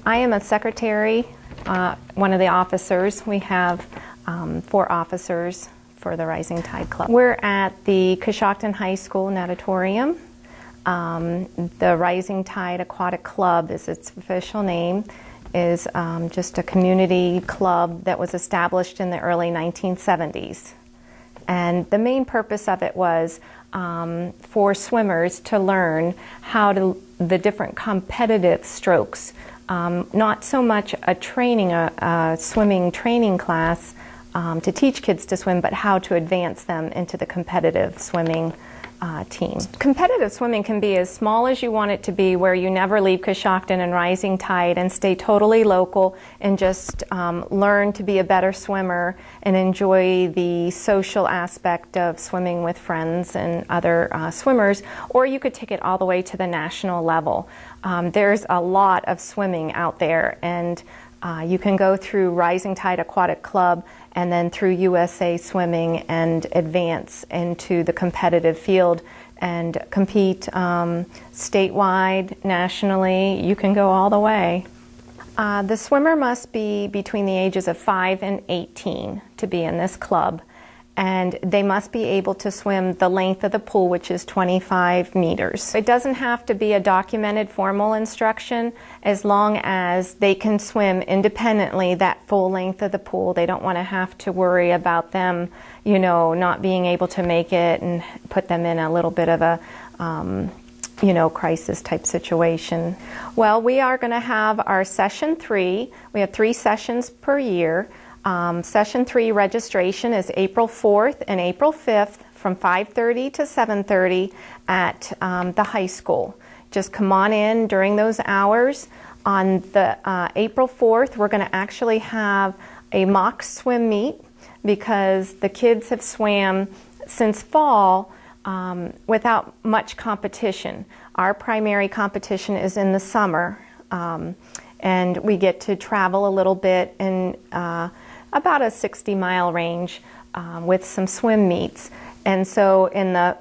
I am a secretary, one of the officers. We have 4 officers for the Rising Tide Club. We're at the Coshocton High School natatorium. The Rising Tide Aquatic Club is its official name, is just a community club that was established in the early 1970s. And the main purpose of it was for swimmers to learn how to the different competitive strokes. Not so much a swimming training class to teach kids to swim, but how to advance them into the competitive swimming team. Competitive swimming can be as small as you want it to be, where you never leave Coshocton and Rising Tide and stay totally local and just learn to be a better swimmer and enjoy the social aspect of swimming with friends and other swimmers, or you could take it all the way to the national level. There's a lot of swimming out there, and you can go through Rising Tide Aquatic Club and then through USA Swimming and advance into the competitive field and compete statewide, nationally. You can go all the way. The swimmer must be between the ages of 5 and 18 to be in this club, and they must be able to swim the length of the pool, which is 25 meters. It doesn't have to be a documented formal instruction, as long as they can swim independently that full length of the pool. They don't want to have to worry about them, you know, not being able to make it and put them in a little bit of a you know, crisis type situation. Well, we are going to have our session 3. We have 3 sessions per year. Session 3 registration is April 4th and April 5th from 5:30 to 7:30 at the high school. Just come on in during those hours. On the April 4th, we're going to actually have a mock swim meet, because the kids have swam since fall without much competition. Our primary competition is in the summer, and we get to travel a little bit in about a 60-mile range with some swim meets. And so in the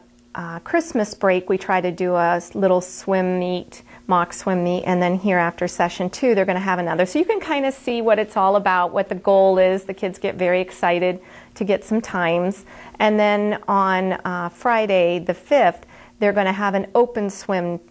Christmas break, we try to do a little swim meet, mock swim meet, and then here after session 2, they're going to have another. So you can kind of see what it's all about, what the goal is. The kids get very excited to get some times. And then on Friday the 5th, they're going to have an open swim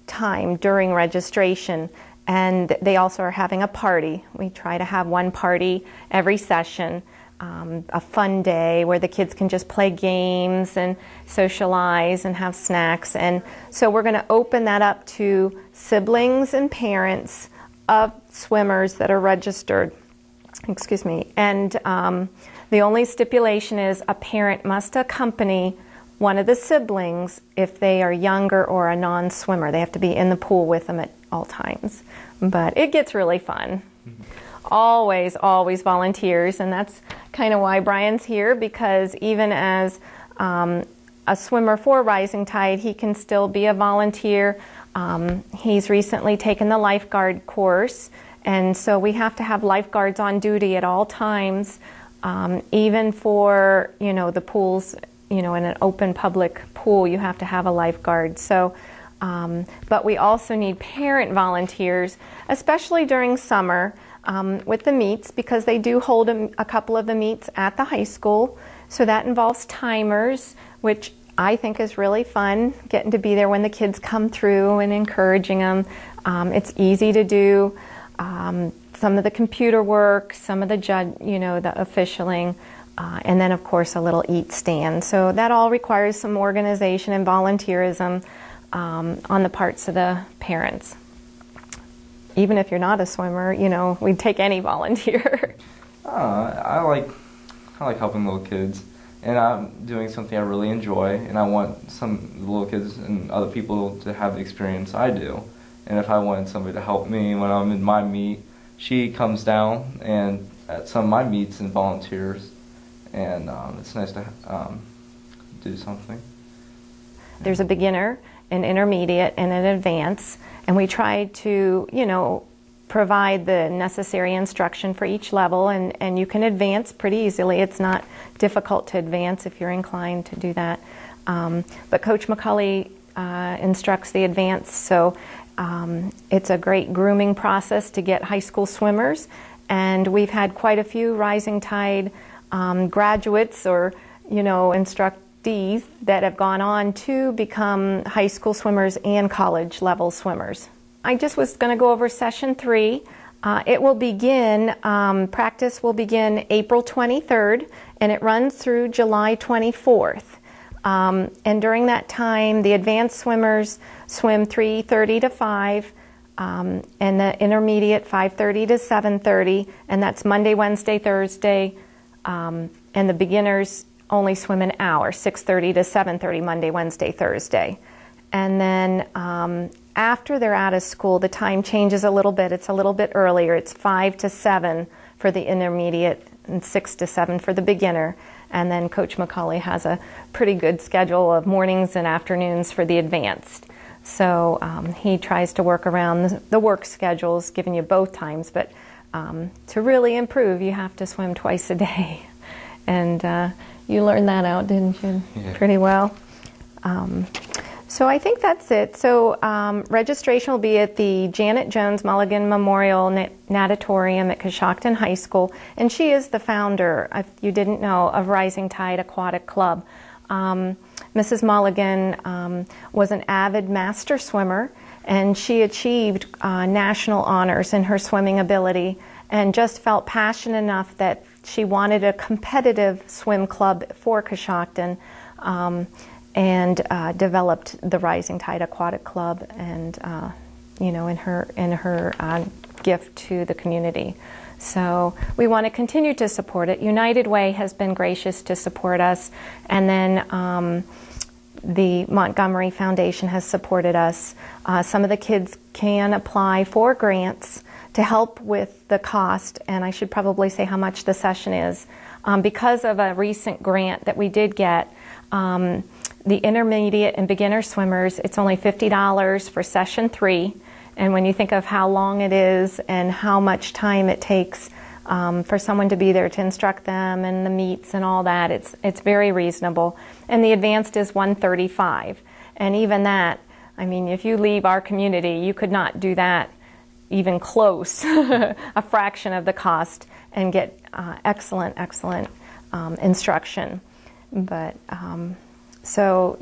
time during registration. And they also are having a party. We try to have one party every session, a fun day where the kids can just play games and socialize and have snacks. And so we're going to open that up to siblings and parents of swimmers that are registered. Excuse me. And the only stipulation is a parent must accompany one of the siblings if they are younger or a non-swimmer. They have to be in the pool with them at all times. But it gets really fun. Always, always volunteers, and that's kind of why Brian's here, because even as a swimmer for Rising Tide, he can still be a volunteer. He's recently taken the lifeguard course, and so we have to have lifeguards on duty at all times, even for, you know, the pools, you know, in an open public pool, you have to have a lifeguard. So, but we also need parent volunteers, especially during summer with the meets, because they do hold a couple of the meets at the high school. So that involves timers, which I think is really fun, getting to be there when the kids come through and encouraging them. It's easy to do. Some of the computer work, some of the the officialing, and then of course a little eat stand. So that all requires some organization and volunteerism on the parts of the parents. Even if you're not a swimmer, you know, we'd take any volunteer. I like helping little kids, and I'm doing something I really enjoy, and I want some little kids and other people to have the experience I do. And if I wanted somebody to help me when I'm in my meet, she comes down and at some of my meets and volunteers, and it's nice to do something. There's a beginner, an intermediate, and an advanced, and we try to, you know, provide the necessary instruction for each level, and you can advance pretty easily. It's not difficult to advance if you're inclined to do that. But Coach McCulley instructs the advance, so It's a great grooming process to get high school swimmers, and we've had quite a few Rising Tide graduates or, instructees that have gone on to become high school swimmers and college level swimmers. I just was going to go over session 3. It will begin, practice will begin April 23rd, and it runs through July 24th. And during that time, the advanced swimmers swim 3:30 to 5, and the intermediate 5:30 to 7:30, and that's Monday, Wednesday, Thursday. And the beginners only swim an hour, 6:30 to 7:30, Monday, Wednesday, Thursday. And then after they're out of school, the time changes a little bit. It's a little bit earlier. It's 5 to 7 for the intermediate and 6 to 7 for the beginner. And then Coach McCauley has a pretty good schedule of mornings and afternoons for the advanced. So he tries to work around the work schedules, giving you both times. But to really improve, you have to swim twice a day. And you learned that out, didn't you? Yeah. Pretty well. So I think that's it. So registration will be at the Janet Jones Mulligan Memorial Natatorium at Coshocton High School, and she is the founder, if you didn't know, of Rising Tide Aquatic Club. Mrs. Mulligan was an avid master swimmer, and she achieved national honors in her swimming ability, and just felt passionate enough that she wanted a competitive swim club for Coshocton. And developed the Rising Tide Aquatic Club, and in her gift to the community. So we want to continue to support it. United Way has been gracious to support us, and then the Montgomery Foundation has supported us. Some of the kids can apply for grants to help with the cost, and I should probably say how much the session is. Because of a recent grant that we did get, the intermediate and beginner swimmers, it's only $50 for session 3. And when you think of how long it is and how much time it takes for someone to be there to instruct them and the meets and all that, it's very reasonable. And the advanced is $135. And even that, I mean, if you leave our community, you could not do that even close, a fraction of the cost, and get excellent instruction. But so,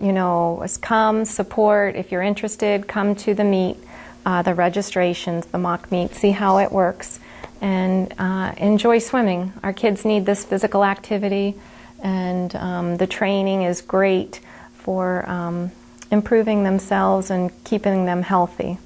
come, support. If you're interested, come to the meet, the registrations, the mock meet, see how it works, and enjoy swimming. Our kids need this physical activity, and the training is great for improving themselves and keeping them healthy.